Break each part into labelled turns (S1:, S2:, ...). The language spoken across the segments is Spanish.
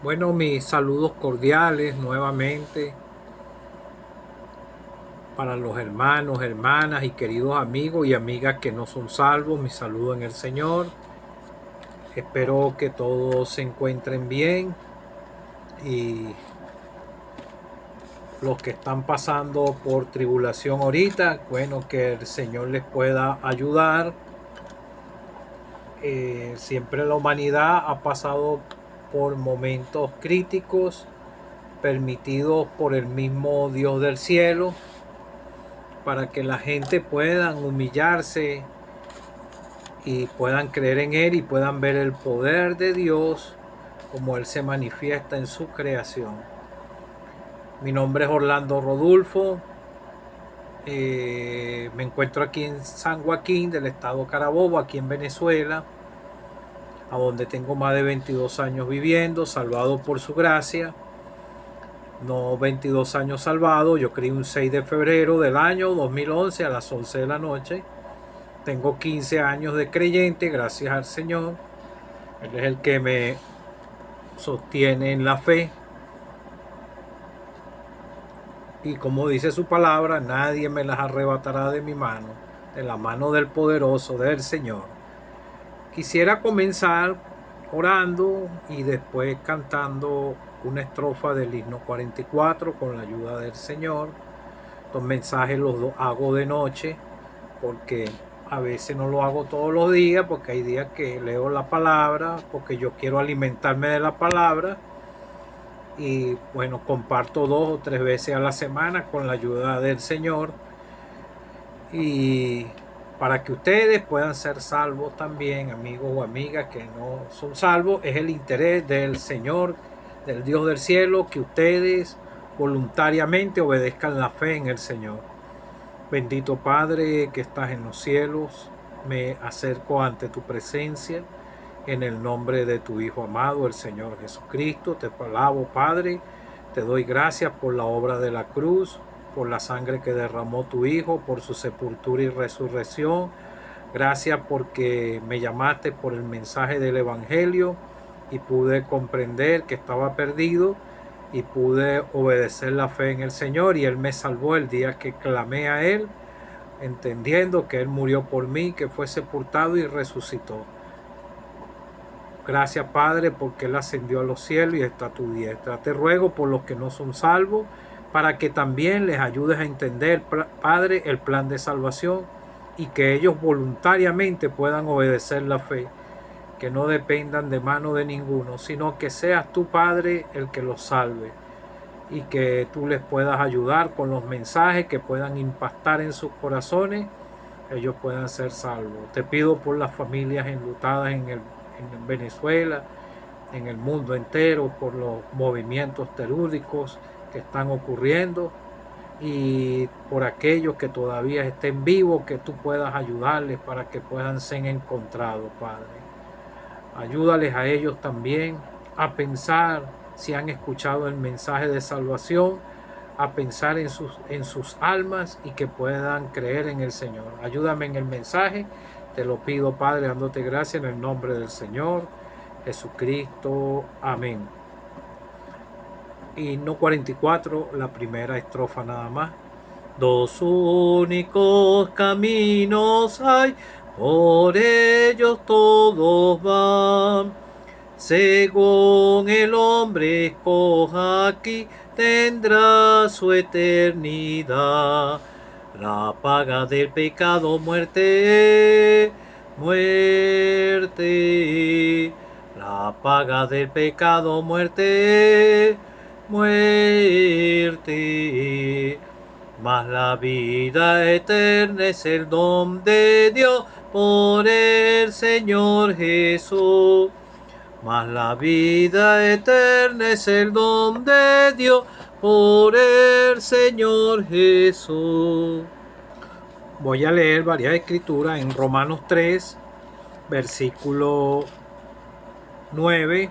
S1: Bueno, mis saludos cordiales nuevamente para los hermanos, hermanas y queridos amigos y amigas que no son salvos. Mi saludo en el Señor. Espero que todos se encuentren bien y los que están pasando por tribulación ahorita, bueno, que el Señor les pueda ayudar. Siempre la humanidad ha pasado por momentos críticos permitidos por el mismo Dios del cielo, para que la gente pueda humillarse y puedan creer en Él y puedan ver el poder de Dios como Él se manifiesta en su creación. Mi nombre es Orlando Rodulfo. Me encuentro aquí en San Joaquín del estado Carabobo, aquí en Venezuela, a donde tengo más de 22 años viviendo, salvado por su gracia. No 22 años salvado, yo creí un 6 de febrero del año 2011 a las 11 de la noche. Tengo 15 años de creyente, gracias al Señor. Él es el que me sostiene en la fe. Y como dice su palabra, nadie me las arrebatará de mi mano, de la mano del poderoso, del Señor. Quisiera comenzar orando y después cantando una estrofa del himno 44 con la ayuda del Señor. Estos mensajes los hago de noche porque a veces no lo hago todos los días, porque hay días que leo la palabra, porque yo quiero alimentarme de la palabra. Y bueno, comparto 2 o 3 veces a la semana con la ayuda del Señor. Y para que ustedes puedan ser salvos también, amigos o amigas que no son salvos, es el interés del Señor, del Dios del cielo, que ustedes voluntariamente obedezcan la fe en el Señor. Bendito Padre que estás en los cielos, me acerco ante tu presencia en el nombre de tu Hijo amado, el Señor Jesucristo. Te alabo, Padre, te doy gracias por la obra de la cruz, por la sangre que derramó tu Hijo, por su sepultura y resurrección. Gracias porque me llamaste por el mensaje del Evangelio y pude comprender que estaba perdido y pude obedecer la fe en el Señor, y Él me salvó el día que clamé a Él, entendiendo que Él murió por mí, que fue sepultado y resucitó. Gracias, Padre, porque Él ascendió a los cielos y está a tu diestra. Te ruego por los que no son salvos, para que también les ayudes a entender, Padre, el plan de salvación, y que ellos voluntariamente puedan obedecer la fe, que no dependan de mano de ninguno, sino que seas tú, Padre, el que los salve, y que tú les puedas ayudar con los mensajes que puedan impactar en sus corazones, ellos puedan ser salvos. Te pido por las familias enlutadas en Venezuela, en el mundo entero, por los movimientos telúricos que están ocurriendo, y por aquellos que todavía estén vivos, que tú puedas ayudarles para que puedan ser encontrados, Padre. Ayúdales a ellos también a pensar, si han escuchado el mensaje de salvación, a pensar en sus almas y que puedan creer en el Señor. Ayúdame en el mensaje, te lo pido, Padre, dándote gracias en el nombre del Señor Jesucristo. Amén. Himno 44, la primera estrofa nada más. Dos únicos caminos hay, por ellos todos van. Según el hombre escoja aquí, tendrá su eternidad. La paga del pecado, muerte, muerte. La paga del pecado, muerte, muerte. Mas la vida eterna es el don de Dios por el Señor Jesús. Mas la vida eterna es el don de Dios por el Señor Jesús. Voy a leer varias escrituras en Romanos 3, versículo 9.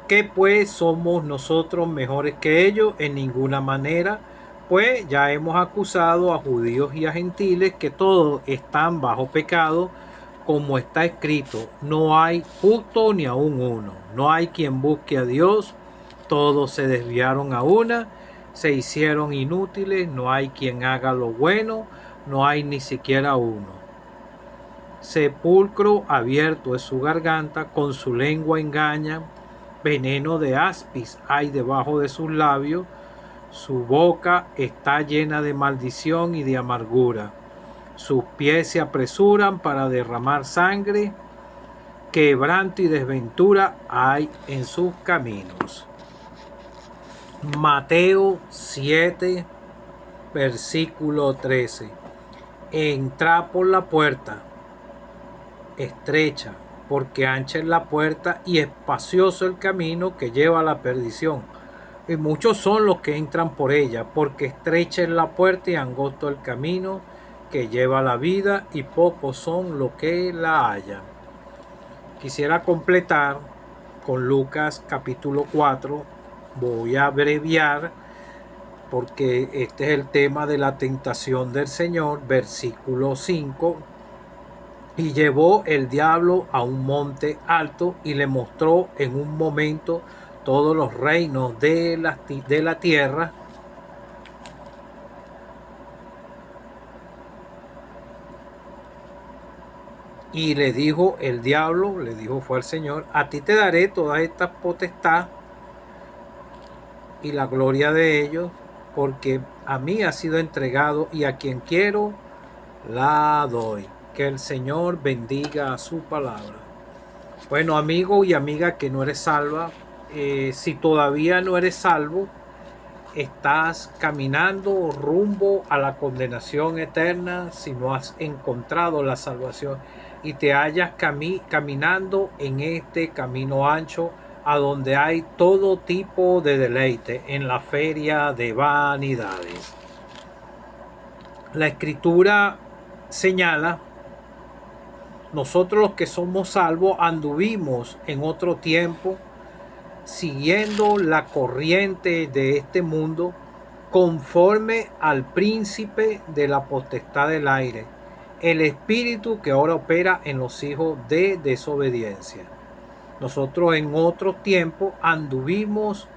S1: ¿Qué pues somos nosotros mejores que ellos? En ninguna manera, pues ya hemos acusado a judíos y a gentiles que todos están bajo pecado, como está escrito, no hay justo ni aun uno, no hay quien busque a Dios, todos se desviaron a una, se hicieron inútiles, no hay quien haga lo bueno, no hay ni siquiera uno. Sepulcro abierto es su garganta, con su lengua engaña, veneno de áspis hay debajo de sus labios, su boca está llena de maldición y de amargura. Sus pies se apresuran para derramar sangre, quebranto y desventura hay en sus caminos. Mateo 7, versículo 13. Entrad por la puerta estrecha, porque ancha es la puerta y espacioso el camino que lleva a la perdición. Y muchos son los que entran por ella, porque estrecha es la puerta y angosto el camino que lleva a la vida, y pocos son los que la hallan. Quisiera completar con Lucas capítulo 4. Voy a abreviar porque este es el tema de la tentación del Señor, versículo 5. Y llevó el diablo a un monte alto y le mostró en un momento todos los reinos de la tierra y le dijo el diablo, le dijo fue el Señor, a ti te daré toda esta potestad y la gloria de ellos, porque a mí ha sido entregado y a quien quiero la doy. Que el Señor bendiga su palabra. Bueno, amigo y amiga que no eres salva, si todavía no eres salvo, estás caminando rumbo a la condenación eterna si no has encontrado la salvación y te hallas caminando en este camino ancho a donde hay todo tipo de deleite, en la feria de vanidades. La Escritura señala: nosotros los que somos salvos anduvimos en otro tiempo siguiendo la corriente de este mundo, conforme al príncipe de la potestad del aire, el espíritu que ahora opera en los hijos de desobediencia. Nosotros en otro tiempo anduvimos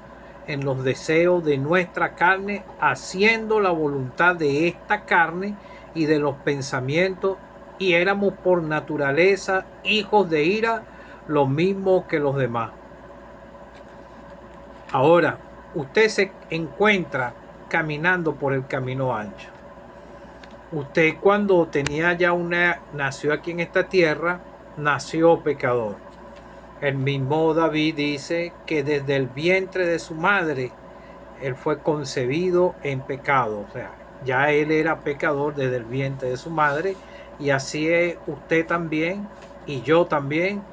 S1: en los deseos de nuestra carne, haciendo la voluntad de esta carne y de los pensamientos, y éramos por naturaleza hijos de ira, lo mismo que los demás. Ahora, usted se encuentra caminando por el camino ancho. Usted cuando nació aquí en esta tierra, nació pecador. El mismo David dice que desde el vientre de su madre, él fue concebido en pecado. O sea, ya él era pecador desde el vientre de su madre, y así es usted también, y yo también.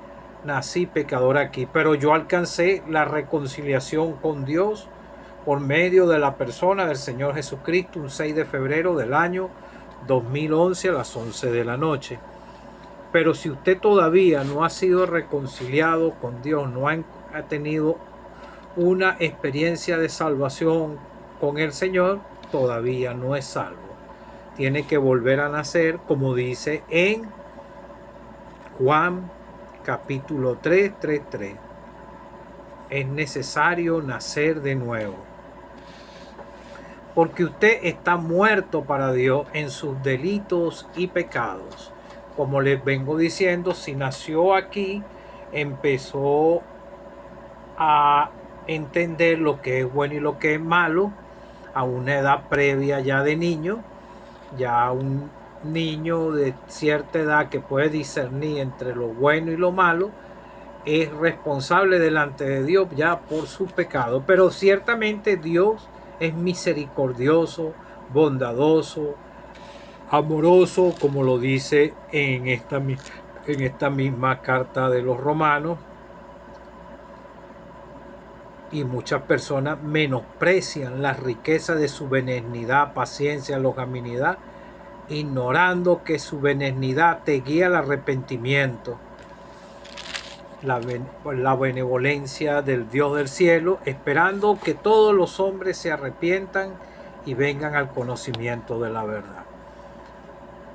S1: Nací pecador aquí, pero yo alcancé la reconciliación con Dios por medio de la persona del Señor Jesucristo, un 6 de febrero del año 2011 a las 11 de la noche. Pero si usted todavía no ha sido reconciliado con Dios, no ha tenido una experiencia de salvación con el Señor, todavía no es salvo. Tiene que volver a nacer, como dice en Juan capítulo 3:3. Es necesario nacer de nuevo, porque usted está muerto para Dios en sus delitos y pecados. Como les vengo diciendo, si nació aquí, empezó a entender lo que es bueno y lo que es malo a una edad previa ya de niño. Ya un niño de cierta edad que puede discernir entre lo bueno y lo malo es responsable delante de Dios ya por su pecado. Pero ciertamente Dios es misericordioso, bondadoso, amoroso, como lo dice en esta misma carta de los Romanos. Y muchas personas menosprecian la riqueza de su benignidad, paciencia, longanimidad, ignorando que su benignidad te guía al arrepentimiento. La benevolencia del Dios del cielo, esperando que todos los hombres se arrepientan y vengan al conocimiento de la verdad.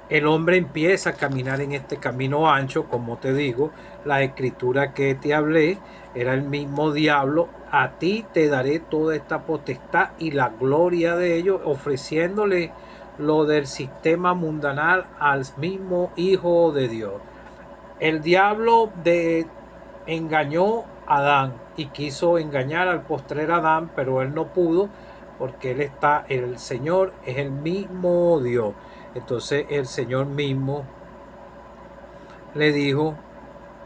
S1: el hombre empieza a caminar en este camino ancho, como te digo, la escritura que te hablé era el mismo diablo. A ti te daré toda esta potestad y la gloria de ellos, ofreciéndole lo del sistema mundanal al mismo Hijo de Dios. El diablo engañó a Adán y quiso engañar al postrer Adán, pero él no pudo, porque el Señor es el mismo Dios. Entonces el Señor mismo le dijo,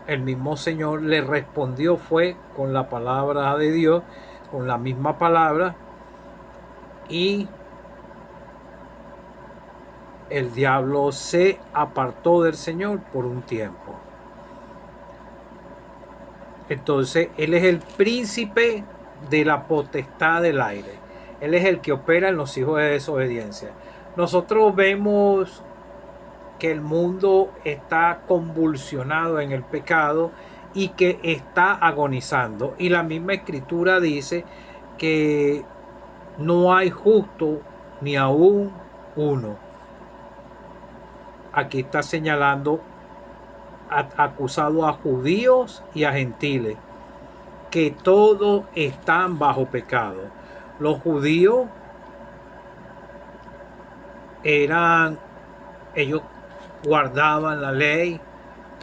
S1: el mismo Señor le respondió, fue con la palabra de Dios, con la misma palabra, y el diablo se apartó del Señor por un tiempo. Entonces él es el príncipe de la potestad del aire. Él es el que opera en los hijos de desobediencia. Nosotros vemos que el mundo está convulsionado en el pecado y que está agonizando. Y la misma escritura dice que no hay justo ni aún uno. Aquí está señalando, acusado a judíos y a gentiles, que todos están bajo pecado. Los judíos ellos guardaban la ley,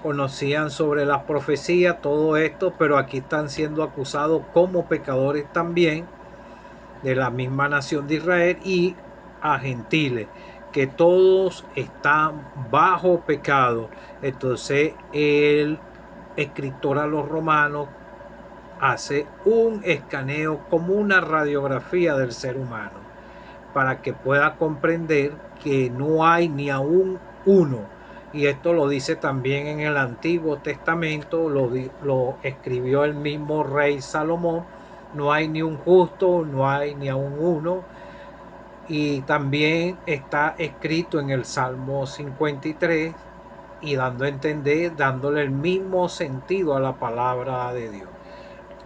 S1: conocían sobre las profecías, todo esto, pero aquí están siendo acusados como pecadores también de la misma nación de Israel, y a gentiles, que todos están bajo pecado. Entonces el escritor a los romanos hace un escaneo como una radiografía del ser humano para que pueda comprender que no hay ni aún uno. Y esto lo dice también en el Antiguo Testamento, lo escribió el mismo rey Salomón: no hay ni un justo, no hay ni aún uno. Y también está escrito en el Salmo 53, y dando a entender, dándole el mismo sentido a la palabra de Dios.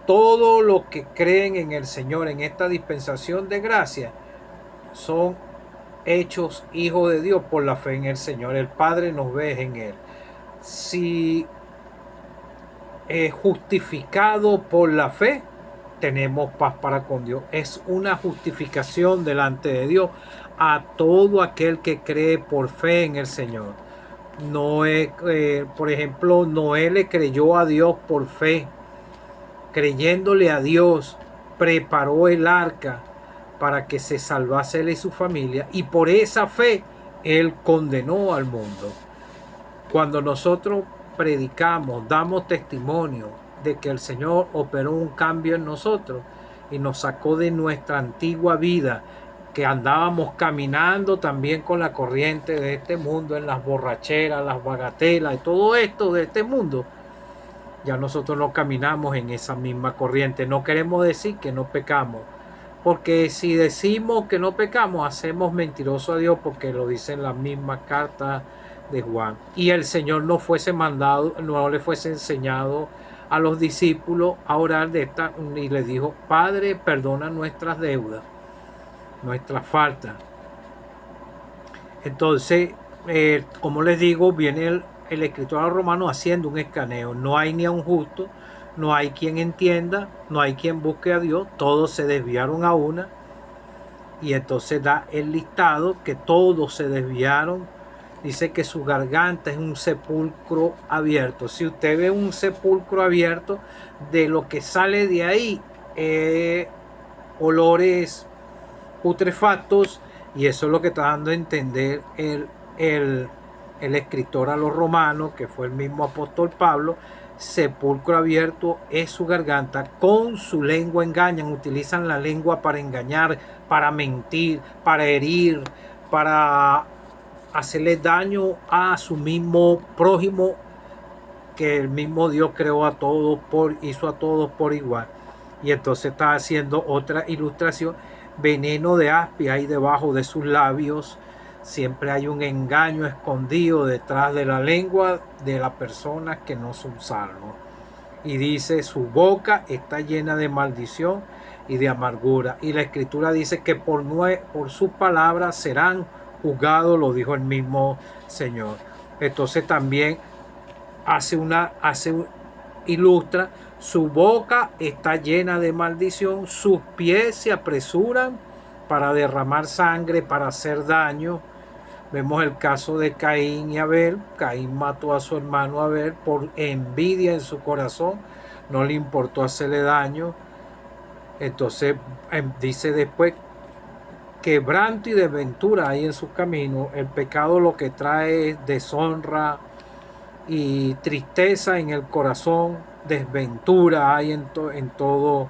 S1: Todos los que creen en el Señor en esta dispensación de gracia son hechos hijos de Dios por la fe en el Señor. El Padre nos ve en Él. Si es justificado por la fe, tenemos paz para con Dios. Es una justificación delante de Dios a todo aquel que cree por fe en el Señor. Noé, por ejemplo, Noé le creyó a Dios por fe. Creyéndole a Dios, preparó el arca para que se salvase él y su familia, y por esa fe él condenó al mundo. Cuando nosotros predicamos, damos testimonio de que el Señor operó un cambio en nosotros y nos sacó de nuestra antigua vida, que andábamos caminando también con la corriente de este mundo, en las borracheras, las bagatelas y todo esto de este mundo, ya nosotros no caminamos en esa misma corriente. No queremos decir que no pecamos, porque si decimos que no pecamos, hacemos mentiroso a Dios, porque lo dice en la misma carta de Juan. Y el Señor no fuese mandado, no le fuese enseñado a los discípulos a orar de esta, y le dijo: Padre, perdona nuestras deudas, nuestras faltas. Entonces, como les digo, viene el escritor a los romanos haciendo un escaneo. No hay ni a un justo, no hay quien entienda, no hay quien busque a Dios, todos se desviaron a una. Y entonces da el listado que todos se desviaron. Dice que su garganta es un sepulcro abierto. Si usted ve un sepulcro abierto, de lo que sale de ahí, olores putrefactos, y eso es lo que está dando a entender el escritor a los romanos, que fue el mismo apóstol Pablo. Sepulcro abierto es su garganta, con su lengua engañan, utilizan la lengua para engañar, para mentir, para herir, para hacerle daño a su mismo prójimo, que el mismo Dios creó a todos, hizo a todos por igual. Y entonces está haciendo otra ilustración: veneno de áspid hay debajo de sus labios. Siempre hay un engaño escondido detrás de la lengua de las personas que no son salvos. Y dice: su boca está llena de maldición y de amargura. Y la escritura dice que por sus palabras serán juzgado, lo dijo el mismo Señor. Entonces también ilustra, su boca está llena de maldición, sus pies se apresuran para derramar sangre, para hacer daño. Vemos el caso de Caín y Abel. Caín mató a su hermano Abel por envidia en su corazón, no le importó hacerle daño. Entonces dice después, quebranto y desventura hay en sus caminos. El pecado lo que trae es deshonra y tristeza en el corazón, desventura hay en todo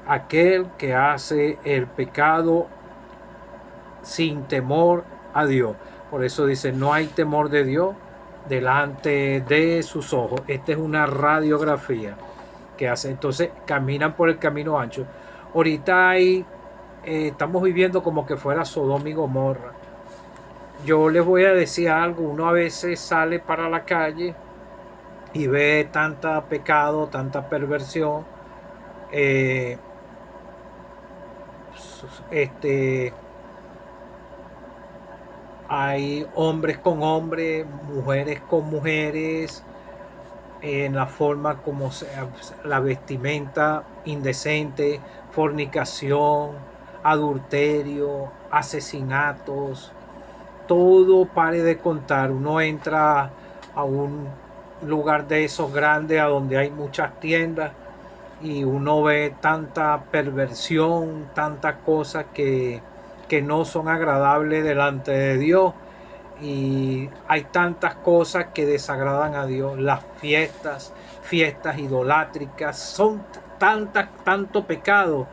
S1: aquel que hace el pecado sin temor a Dios. Por eso dice, no hay temor de Dios delante de sus ojos. Esta es una radiografía que hace. Entonces caminan por el camino ancho. Ahorita estamos viviendo como que fuera Sodoma y Gomorra. Yo les voy a decir algo, uno a veces sale para la calle y ve tanta pecado, tanta perversión, hay hombres con hombres, mujeres con mujeres, en la forma como la vestimenta indecente, fornicación, adulterio, asesinatos, todo pare de contar. Uno entra a un lugar de esos grandes a donde hay muchas tiendas y uno ve tanta perversión, tantas cosas que no son agradables delante de Dios, y hay tantas cosas que desagradan a Dios. Las fiestas idolátricas, son tanto pecado,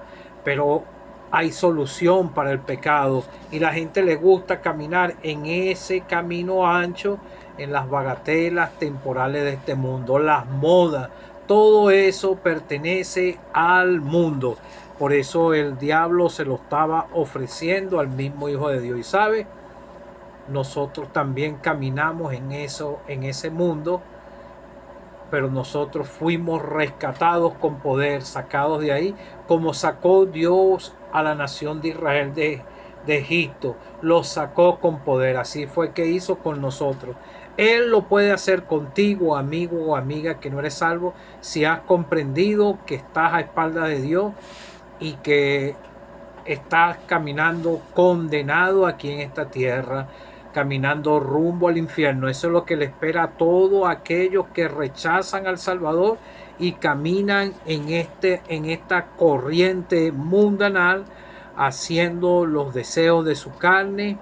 S1: pero hay solución para el pecado y la gente le gusta caminar en ese camino ancho, en las bagatelas temporales de este mundo, las modas, todo eso pertenece al mundo. Por eso el diablo se lo estaba ofreciendo al mismo Hijo de Dios. Y sabe, nosotros también caminamos en ese mundo, pero nosotros fuimos rescatados con poder, sacados de ahí, como sacó Dios a la nación de Israel de Egipto, los sacó con poder. Así fue que hizo con nosotros. Él lo puede hacer contigo, amigo o amiga que no eres salvo, si has comprendido que estás a espaldas de Dios y que estás caminando condenado aquí en esta tierra, caminando rumbo al infierno. Eso es lo que le espera a todos aquellos que rechazan al Salvador y caminan en esta corriente mundanal, haciendo los deseos de su carne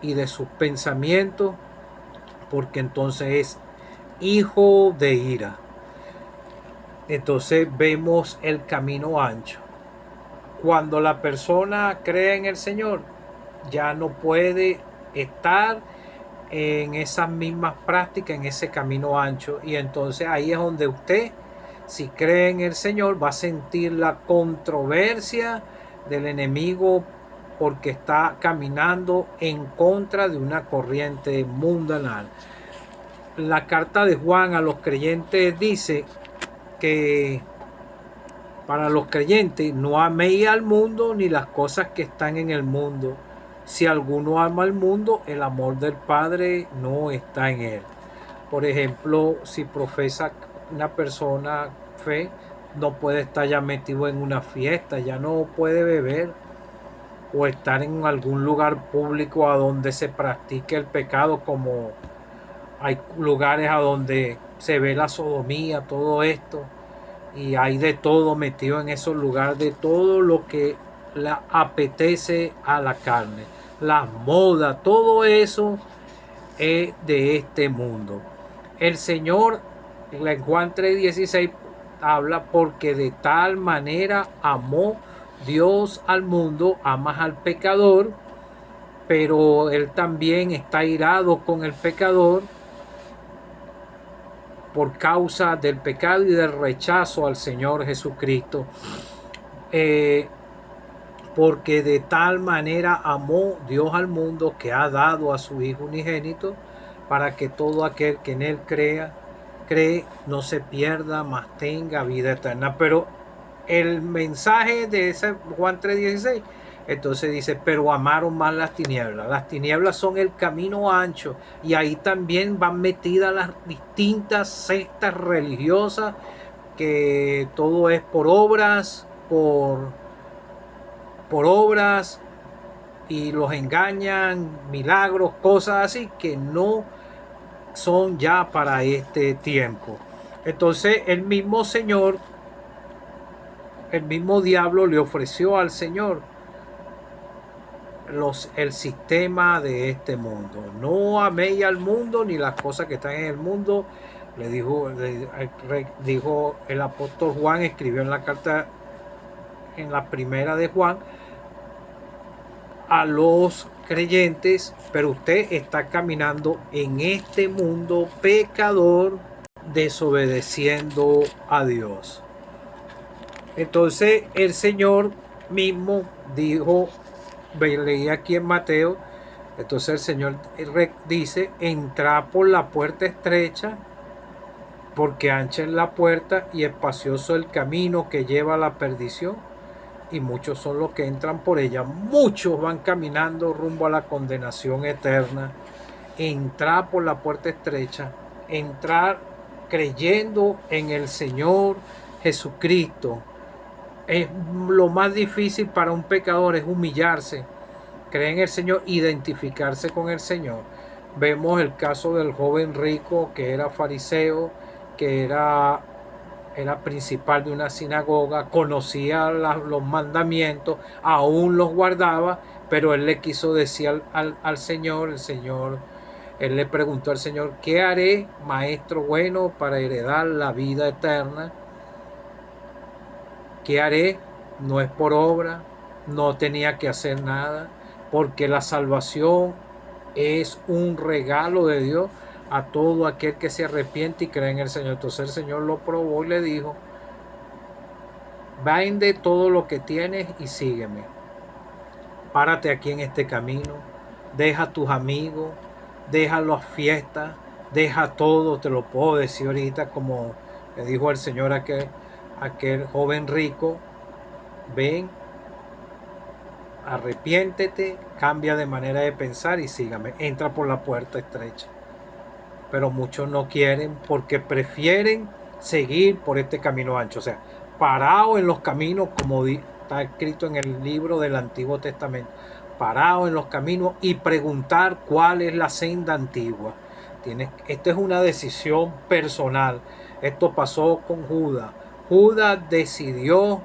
S1: y de sus pensamientos, porque entonces es hijo de ira. Entonces vemos el camino ancho. Cuando la persona cree en el Señor, ya no puede estar en esas mismas prácticas, en ese camino ancho. Y entonces ahí es donde usted, si cree en el Señor, va a sentir la controversia del enemigo, porque está caminando en contra de una corriente mundanal. La carta de Juan a los creyentes dice que para los creyentes, no améis al mundo ni las cosas que están en el mundo. Si alguno ama al mundo, el amor del Padre no está en él. Por ejemplo, si profesa una persona fe, no puede estar ya metido en una fiesta, ya no puede beber o estar en algún lugar público a donde se practique el pecado, como hay lugares a donde se ve la sodomía, todo esto. Y hay de todo metido en esos lugares, de todo lo que le apetece a la carne, las modas, todo eso es de este mundo. El Señor en Juan 3:16 habla, porque de tal manera amó Dios al mundo, amas al pecador, pero Él también está airado con el pecador por causa del pecado y del rechazo al Señor Jesucristo. Porque de tal manera amó Dios al mundo, que ha dado a su Hijo unigénito, para que todo aquel que en Él cree, no se pierda, mas tenga vida eterna. Pero el mensaje de ese Juan 3:16 Entonces dice, pero amaron más las tinieblas. Las tinieblas son el camino ancho y ahí también van metidas las distintas sectas religiosas, que todo es por obras, por obras, y los engañan, milagros, cosas así que no son ya para este tiempo. Entonces el mismo Señor, el mismo diablo le ofreció al Señor el sistema de este mundo. No améis al mundo ni las cosas que están en el mundo, le dijo el apóstol Juan, escribió en la carta, en la primera de Juan, a los creyentes, pero usted está caminando en este mundo pecador, desobedeciendo a Dios. Entonces el Señor mismo dijo, leí aquí en Mateo, entonces el Señor dice, entrad por la puerta estrecha, porque ancha es la puerta y espacioso el camino que lleva a la perdición, y muchos son los que entran por ella. Muchos van caminando rumbo a la condenación eterna. Entrar por la puerta estrecha, entrar creyendo en el Señor Jesucristo. Es lo más difícil para un pecador, es humillarse, creer en el Señor, identificarse con el Señor. Vemos el caso del joven rico que era fariseo, que era principal de una sinagoga, conocía los mandamientos, aún los guardaba, pero él le quiso decir al Señor, él le preguntó al Señor, ¿qué haré, maestro bueno, para heredar la vida eterna? ¿Qué haré? No es por obra, no tenía que hacer nada, porque la salvación es un regalo de Dios a todo aquel que se arrepiente y cree en el Señor. Entonces el Señor lo probó y le dijo, vende todo lo que tienes y sígueme. Párate aquí en este camino, deja a tus amigos, deja las fiestas, deja todo, te lo puedo decir ahorita, como le dijo el Señor a aquel joven rico, ven, arrepiéntete, cambia de manera de pensar y sígame, entra por la puerta estrecha. Pero muchos no quieren porque prefieren seguir por este camino ancho, o sea, parado en los caminos, como está escrito en el libro del Antiguo Testamento, parado en los caminos y preguntar cuál es la senda antigua. Esto es una decisión personal. Esto pasó con Judas. Judas decidió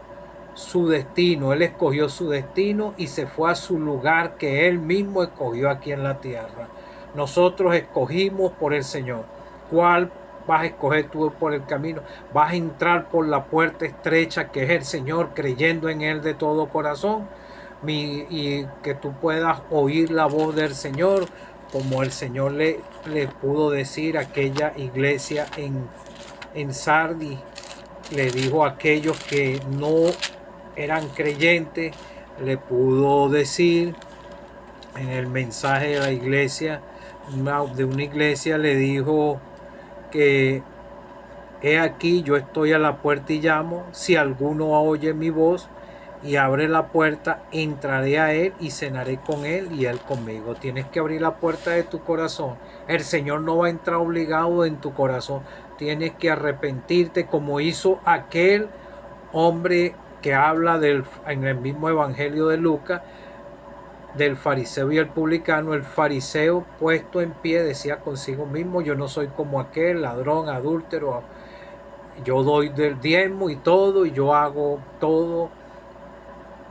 S1: su destino, él escogió su destino y se fue a su lugar que él mismo escogió aquí en la tierra. Nosotros escogimos por el Señor. ¿Cuál vas a escoger tú por el camino? Vas a entrar por la puerta estrecha que es el Señor, creyendo en Él de todo corazón, y que tú puedas oír la voz del Señor, como el Señor le pudo decir a aquella iglesia en Sardis. Le dijo a aquellos que no eran creyentes, le pudo decir en el mensaje de la iglesia, de una iglesia, le dijo que he aquí, yo estoy a la puerta y llamo, si alguno oye mi voz y abre la puerta, entraré a él y cenaré con él y él conmigo. Tienes que abrir la puerta de tu corazón. El Señor no va a entrar obligado en tu corazón. Tienes que arrepentirte como hizo aquel hombre que habla en el mismo evangelio de Lucas, del fariseo y el publicano. El fariseo, puesto en pie, decía consigo mismo, yo no soy como aquel ladrón, adúltero, yo doy del diezmo y todo, y yo hago todo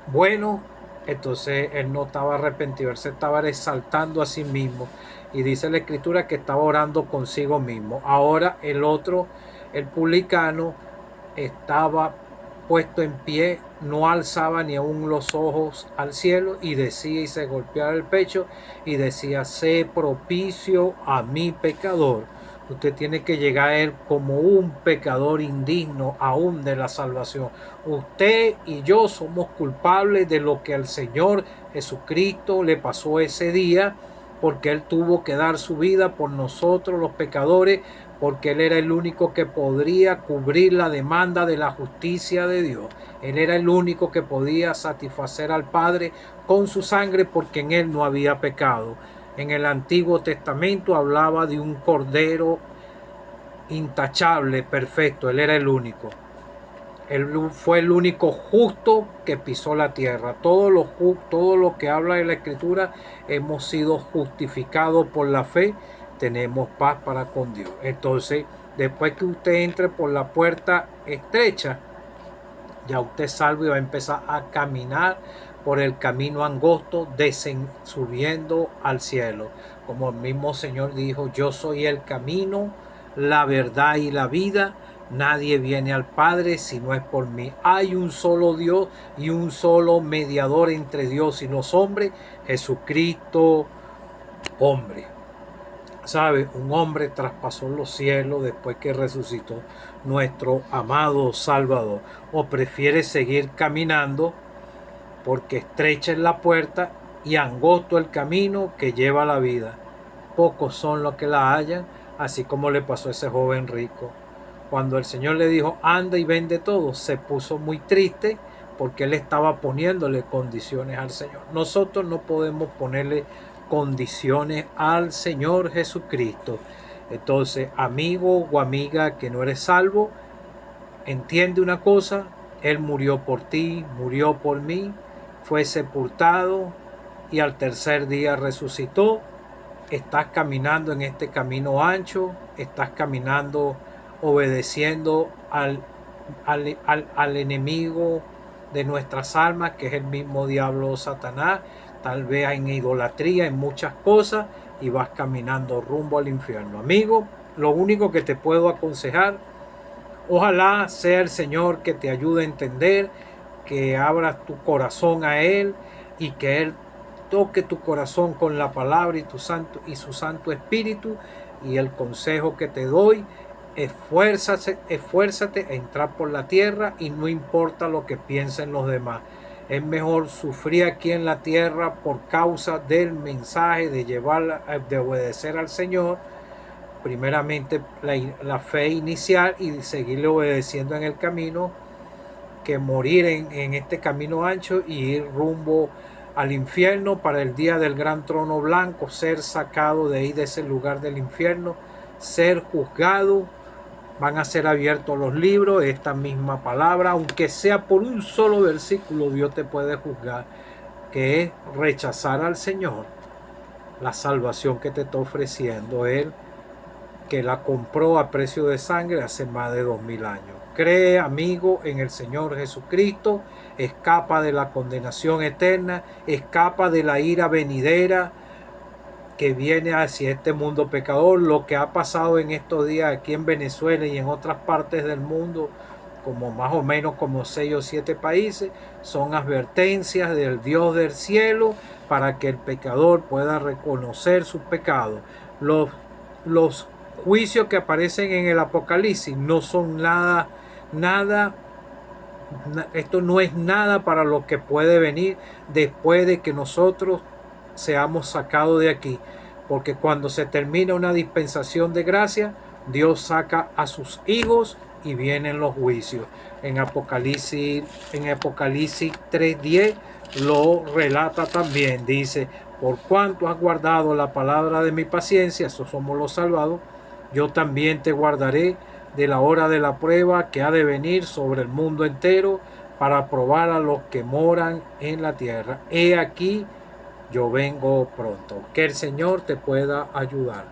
S1: bueno. Entonces él no estaba arrepentido, él se estaba exaltando a sí mismo, y dice la escritura que estaba orando consigo mismo. Ahora el otro, el publicano, estaba puesto en pie, no alzaba ni aún los ojos al cielo, y decía, y se golpeaba el pecho y decía, sé propicio a mi pecador. Usted tiene que llegar a él como un pecador indigno aún de la salvación. Usted y yo somos culpables de lo que al Señor Jesucristo le pasó ese día, porque Él tuvo que dar su vida por nosotros los pecadores, porque Él era el único que podría cubrir la demanda de la justicia de Dios. Él era el único que podía satisfacer al Padre con su sangre, porque en Él no había pecado. En el Antiguo Testamento hablaba de un cordero intachable, perfecto. Él era el único. Él fue el único justo que pisó la tierra. Todo lo que habla de la Escritura, hemos sido justificados por la fe, tenemos paz para con Dios. Entonces, después que usted entre por la puerta estrecha, ya usted es salvo y va a empezar a caminar por el camino angosto, subiendo al cielo. Como el mismo Señor dijo, yo soy el camino, la verdad y la vida. Nadie viene al Padre si no es por mí. Hay un solo Dios y un solo mediador entre Dios y los hombres, Jesucristo, hombre. ¿Sabe? Un hombre traspasó los cielos después que resucitó nuestro amado Salvador. O prefiere seguir caminando porque estrecha es la puerta y angosto el camino que lleva a la vida. Pocos son los que la hallan, así como le pasó a ese joven rico. Cuando el Señor le dijo, anda y vende todo, se puso muy triste porque él estaba poniéndole condiciones al Señor. Nosotros no podemos ponerle condiciones al Señor Jesucristo. Entonces, amigo o amiga que no eres salvo, entiende una cosa, Él murió por ti, murió por mí, fue sepultado y al tercer día resucitó. Estás caminando en este camino ancho, estás caminando obedeciendo al enemigo de nuestras almas, que es el mismo diablo Satanás, tal vez en idolatría, en muchas cosas, y vas caminando rumbo al infierno. Amigo, lo único que te puedo aconsejar, ojalá sea el Señor que te ayude a entender, que abras tu corazón a Él y que Él toque tu corazón con la palabra y su Santo Espíritu. Y el consejo que te doy, esfuérzate a entrar por la tierra y no importa lo que piensen los demás. Es mejor sufrir aquí en la tierra por causa del mensaje de obedecer al Señor, primeramente la fe inicial, y seguirle obedeciendo en el camino, que morir en este camino ancho y ir rumbo al infierno para el día del gran trono blanco, ser sacado de ahí, de ese lugar del infierno, ser juzgado. Van a ser abiertos los libros, esta misma palabra, aunque sea por un solo versículo, Dios te puede juzgar, que es rechazar al Señor, la salvación que te está ofreciendo Él, que la compró a precio de sangre hace más de 2000 años. Cree, amigo, en el Señor Jesucristo, escapa de la condenación eterna, escapa de la ira venidera que viene hacia este mundo pecador. Lo que ha pasado en estos días aquí en Venezuela y en otras partes del mundo, como más o menos como 6 o 7 países, son advertencias del Dios del cielo para que el pecador pueda reconocer sus pecados. Los juicios que aparecen en el Apocalipsis no son nada, esto no es nada para lo que puede venir después de que nosotros seamos sacados de aquí, porque cuando se termina una dispensación de gracia, Dios saca a sus hijos y vienen los juicios. En Apocalipsis 3:10 lo relata también, dice, por cuanto has guardado la palabra de mi paciencia, esos somos los salvados, yo también te guardaré de la hora de la prueba que ha de venir sobre el mundo entero para probar a los que moran en la tierra. He aquí, yo vengo pronto. Que el Señor te pueda ayudar.